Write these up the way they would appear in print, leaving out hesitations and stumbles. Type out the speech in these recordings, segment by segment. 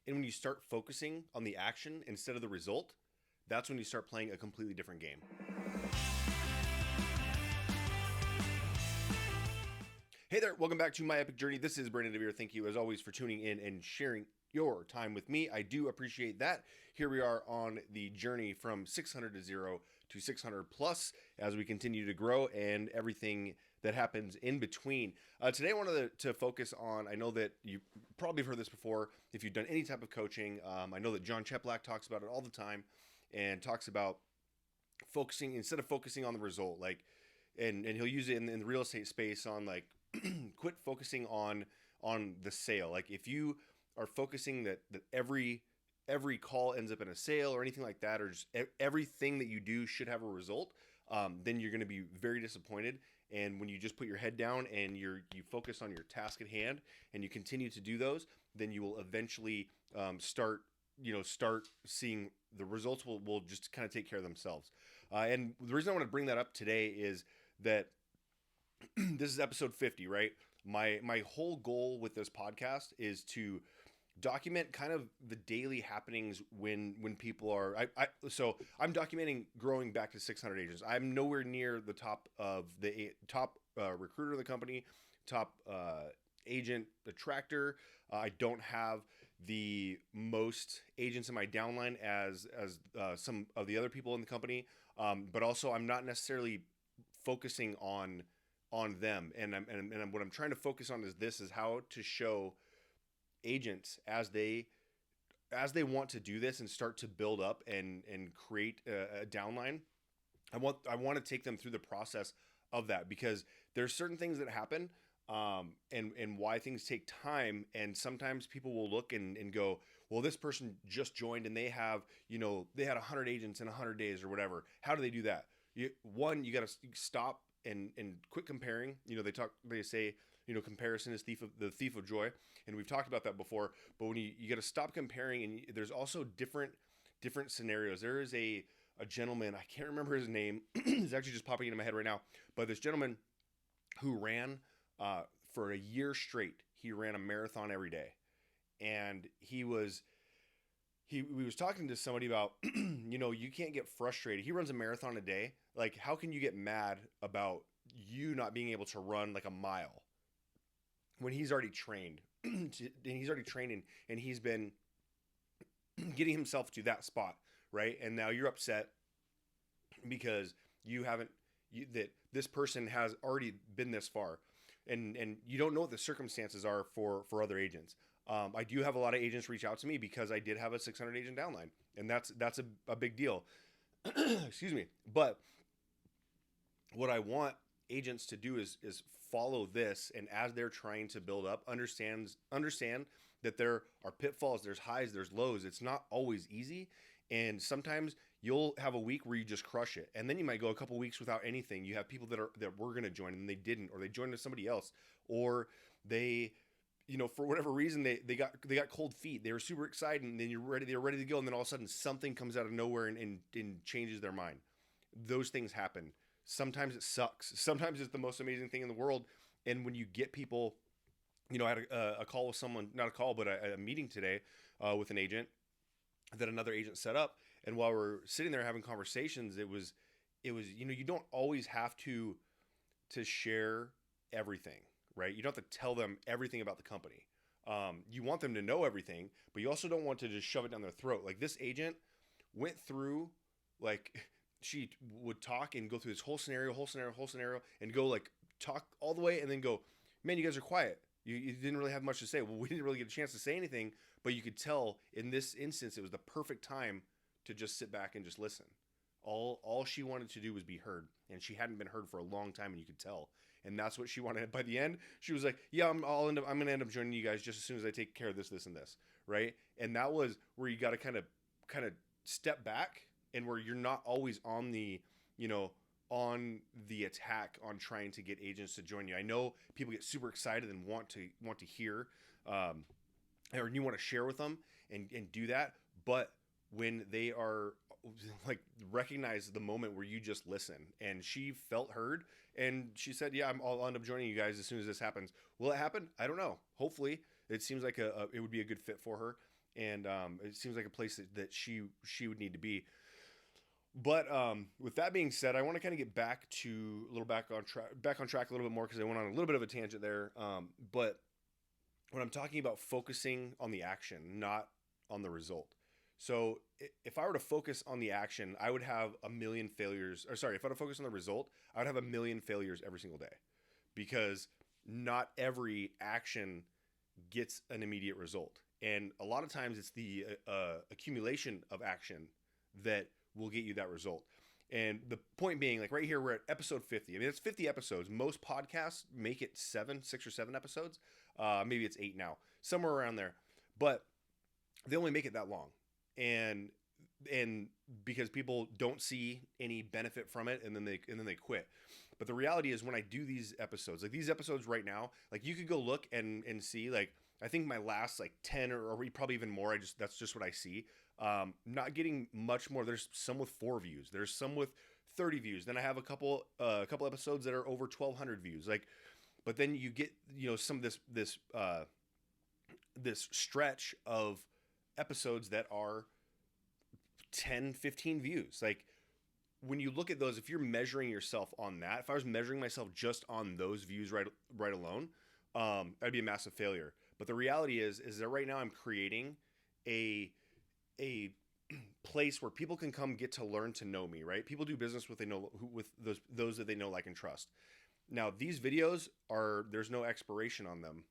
And when you start focusing on the action instead of the result, that's when you start playing a completely different game. Hey there, welcome back to My Epic Journey. This is Brandon DeVere. Thank you as always for tuning in and sharing your time with me. I do appreciate that. Here we are on the journey from 600 to 0 to 600 plus as we continue to grow and everything that happens in between. Today I wanted to focus on, I know that you probably have heard this before if you've done any type of coaching. I know that John Cheplack talks about it all the time and talks about focusing, instead of focusing on the result, like, and he'll use it in the real estate space on like, quit focusing on the sale. Like if you are focusing that every call ends up in a sale or anything like that, or just everything that you do should have a result, then you're going to be very disappointed. And when you just put your head down and you focus on your task at hand and you continue to do those, then you will eventually start seeing the results will just kind of take care of themselves. And the reason I want to bring that up today is that this is episode 50, right? My whole goal with this podcast is to document kind of the daily happenings when people are so I'm documenting growing back to 600 agents. I'm nowhere near the top of the top recruiter of the company, top agent attractor. I don't have the most agents in my downline as some of the other people in the company, but also I'm not necessarily focusing on them, and what I'm trying to focus on is how to show agents as they want to do this and start to build up and create a downline. I want to take them through the process of that, because there's certain things that happen, and why things take time. And sometimes people will look and go, well, this person just joined and they had 100 agents in 100 days or whatever. How do they do that? You got to stop and quit comparing. They say, comparison is the thief of joy. And we've talked about that before, but when you got to stop comparing. And there's also different scenarios. There is a gentleman, I can't remember his name. It's actually just popping into my head right now, but this gentleman who ran, for a year straight, he ran a marathon every day. And he was talking to somebody about, you can't get frustrated. He runs a marathon a day. Like, how can you get mad about you not being able to run like a mile when he's already trained? And he's been getting himself to that spot, right? And now you're upset because that this person has already been this far, and you don't know what the circumstances are for other agents. I do have a lot of agents reach out to me because I did have a 600 agent downline, and that's a big deal. Excuse me. But what I want agents to do is follow this, and as they're trying to build up, understand that there are pitfalls, there's highs, there's lows. It's not always easy, and sometimes you'll have a week where you just crush it, and then you might go a couple weeks without anything. You have people that were going to join and they didn't, or they joined with somebody else, or they, for whatever reason, they got cold feet. They were super excited, and then they're ready to go, and then all of a sudden something comes out of nowhere and changes their mind. Those things happen. Sometimes it sucks. Sometimes it's the most amazing thing in the world. And when you get people, I had a call with someone, not a call, but a meeting today with an agent that another agent set up. And while we're sitting there having conversations, it was, you don't always have to share everything, right? You don't have to tell them everything about the company. You want them to know everything, but you also don't want to just shove it down their throat. Like, this agent went through, like, she would talk and go through this whole scenario, and go like talk all the way, and then go, man, you guys are quiet. You didn't really have much to say. Well, we didn't really get a chance to say anything, but you could tell in this instance, it was the perfect time to just sit back and just listen. All she wanted to do was be heard, and she hadn't been heard for a long time, and you could tell. And that's what she wanted. By the end, she was like, yeah, I'm going to end up joining you guys just as soon as I take care of this, and this, right? And that was where you got to kind of step back, and where you're not always on the attack on trying to get agents to join you. I know people get super excited and want to hear, or you want to share with them and do that. But when they are like, recognize the moment where you just listen, and she felt heard, and she said, yeah, I'll end up joining you guys as soon as this happens. Will it happen? I don't know. Hopefully. It seems like it would be a good fit for her. and it seems like a place that she would need to be. But with that being said, I want to kind of get back to a little back on track a little bit more because I went on a little bit of a tangent there. But when I'm talking about focusing on the action, not on the result. So if I were to focus on the action, I would have a million failures. Or sorry, if I were to focus on the result, I would have a million failures every single day, because not every action gets an immediate result. And a lot of times it's the accumulation of action that will get you that result. And the point being, like right here, we're at episode 50. I mean, it's 50 episodes. Most podcasts make it 6 or 7 episodes. Maybe it's 8 now, somewhere around there. But they only make it that long. And because people don't see any benefit from it, and then they quit. But the reality is, when I do these episodes, like these episodes right now, like you could go look and see, like, I think my last like 10 or probably even more, that's just what I see. Not getting much more. There's some with 4 views. There's some with 30 views. Then I have a couple episodes that are over 1,200 views. Like, but then you get, some of this stretch of episodes that are 10, 15 views. Like, when you look at those, if you're measuring yourself on that, if I was measuring myself just on those views right alone, that'd be a massive failure. But the reality is that right now I'm creating a place where people can come get to learn to know me, right? People do business with those that they know, like, and trust. Now, these videos there's no expiration on them,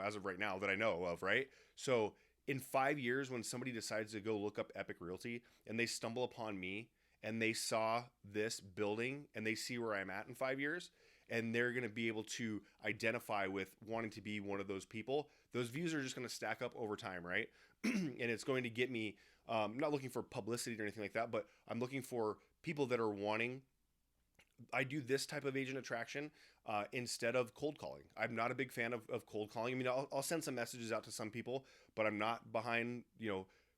as of right now that I know of, right? So in 5 years, when somebody decides to go look up Epique Realty and they stumble upon me and they saw this building and they see where I'm at in 5 years, and they're going to be able to identify with wanting to be one of those people, those views are just going to stack up over time, right? And it's going to get me, I'm not looking for publicity or anything like that, but I'm looking for people that are wanting. I do this type of agent attraction instead of cold calling. I'm not a big fan of cold calling. I mean, I'll send some messages out to some people, but I'm not behind,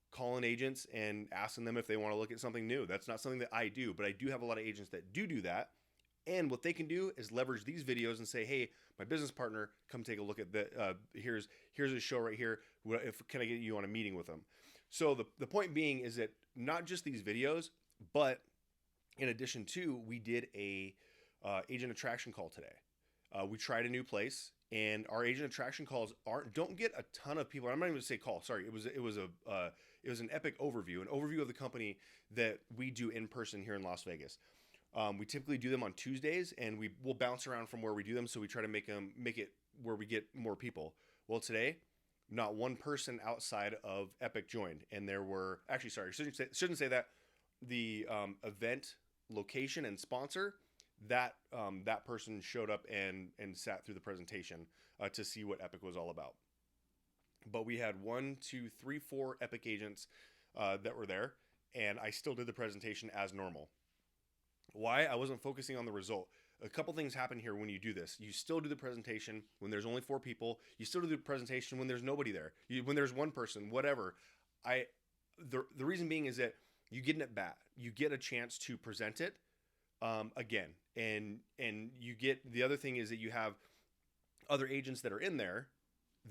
calling agents and asking them if they want to look at something new. That's not something that I do, but I do have a lot of agents that do that. And what they can do is leverage these videos and say, hey, my business partner, come take a look at that. Here's a show right here. Can I get you on a meeting with them? So the point being is that not just these videos, but in addition to, we did a agent attraction call today. We tried a new place, and our agent attraction calls don't get a ton of people. I'm not even going to say call. Sorry, it was an Epique overview, an overview of the company that we do in person here in Las Vegas. We typically do them on Tuesdays, and we'll bounce around from where we do them. So we try to make it where we get more people. Well, today, not one person outside of Epique joined, and there were actually, sorry, shouldn't say that. The event location and sponsor, that person showed up and sat through the presentation to see what Epique was all about. But we had 4 Epique agents that were there, and I still did the presentation as normal. Why? I wasn't focusing on the result. A couple things happen here when you do this. You still do the presentation when there's only 4 people. You still do the presentation when there's nobody there. When there's one person, whatever. The reason being is that you get an at bat. You get a chance to present it again, and you get, the other thing is that you have other agents that are in there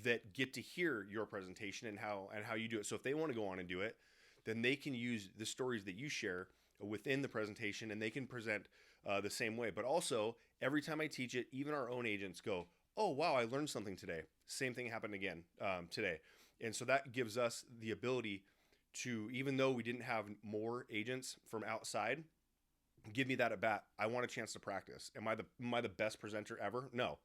that get to hear your presentation and how you do it. So if they want to go on and do it, then they can use the stories that you share within the presentation, and they can present the same way. But also, every time I teach it, even our own agents go, oh, wow, I learned something today. Same thing happened again today. And so that gives us the ability to, even though we didn't have more agents from outside, give me that at bat. I want a chance to practice. Am I the best presenter ever? No.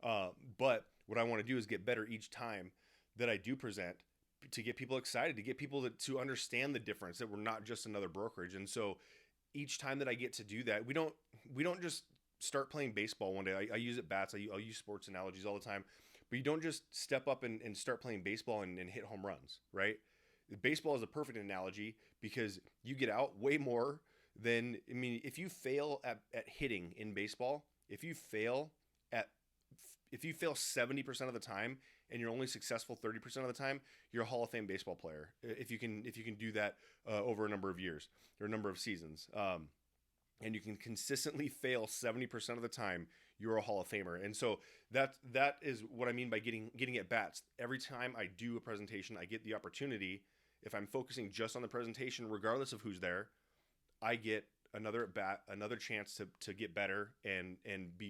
But what I want to do is get better each time that I do present, to get people excited, to get people to understand the difference, that we're not just another brokerage. And so each time that I get to do that, we don't just start playing baseball one day. I use it bats. I'll use sports analogies all the time, but you don't just step up and start playing baseball and hit home runs, right? Baseball is a perfect analogy because you get out way more than, I mean, if you fail at hitting in baseball, if you fail 70% of the time and you're only successful 30% of the time, you're a Hall of Fame baseball player. If you can do that over a number of years or a number of seasons, and you can consistently fail 70% of the time, you're a Hall of Famer. And so that is what I mean by getting at bats. Every time I do a presentation, I get the opportunity. If I'm focusing just on the presentation, regardless of who's there, I get another at bat, another chance to get better and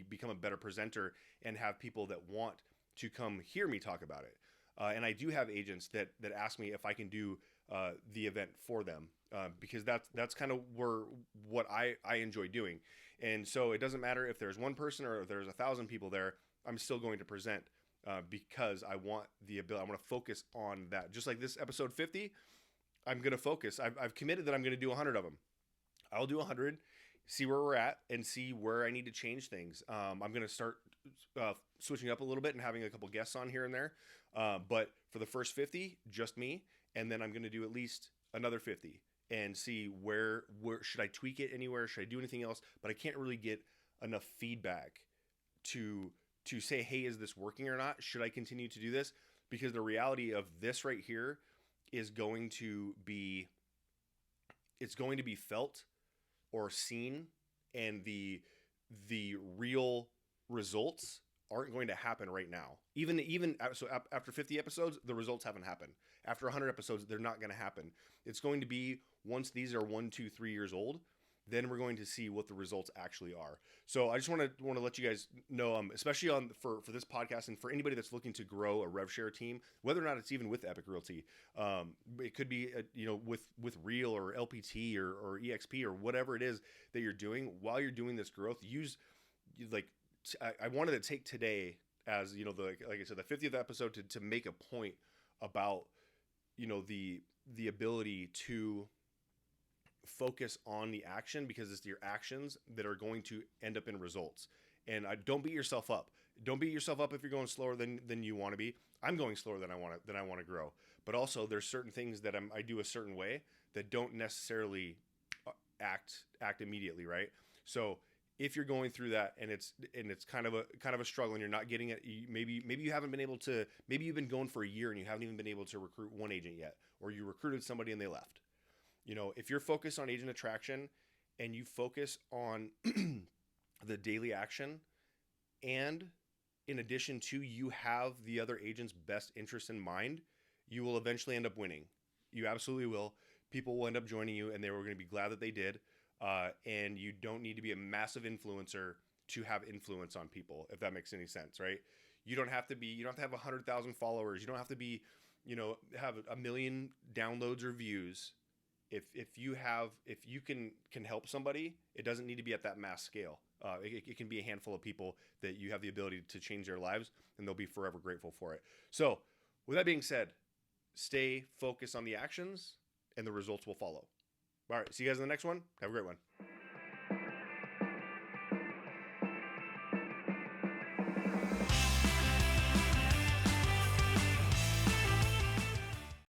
become a better presenter and have people that want to come hear me talk about it. And I do have agents that ask me if I can do the event for them, because that's kind of what I enjoy doing. And so it doesn't matter if there's one person or if there's 1,000 people there, I'm still going to present, because I want the ability. I want to focus on that. Just like this episode 50, I'm going to focus. I've committed that I'm going to do 100 of them. I'll do 100, see where we're at, and see where I need to change things. I'm going to start switching up a little bit and having a couple guests on here and there. But for the first 50, just me. And then I'm going to do at least another 50 and see where should I tweak it anywhere? Should I do anything else? But I can't really get enough feedback to say, hey, is this working or not? Should I continue to do this? Because the reality of this right here is going to be felt or seen, and the real results aren't going to happen right now. Even so, after 50 episodes, the results haven't happened. After 100 episodes, they're not going to happen. It's going to be once these are 1, 2, 3 years old, then we're going to see what the results actually are. So I just want to let you guys know, especially for this podcast, and for anybody that's looking to grow a RevShare team, whether or not it's even with Epique Realty, it could be with Real or LPT or EXP or whatever it is that you're doing. While you're doing this growth, I wanted to take today as like I said, the 50th episode to make a point about the ability to focus on the action, because it's your actions that are going to end up in results. And don't beat yourself up. Don't beat yourself up if you're going slower than you want to be. I'm going slower than I want to grow. But also there's certain things that I do a certain way that don't necessarily act immediately, right? So if you're going through that and it's kind of a struggle and you're not getting it, maybe you haven't been able to, maybe you've been going for a year and you haven't even been able to recruit one agent yet, or you recruited somebody and they left. If you're focused on agent attraction and you focus on the daily action, and in addition to you have the other agent's best interest in mind, you will eventually end up winning. You absolutely will. People will end up joining you and they were going to be glad that they did. And you don't need to be a massive influencer to have influence on people, if that makes any sense, right? You don't have to have 100,000 followers. You don't have to be, have 1 million downloads or views. If you can help somebody, it doesn't need to be at that mass scale. It can be a handful of people that you have the ability to change their lives, and they'll be forever grateful for it. So with that being said, stay focused on the actions and the results will follow. All right. See you guys in the next one. Have a great one.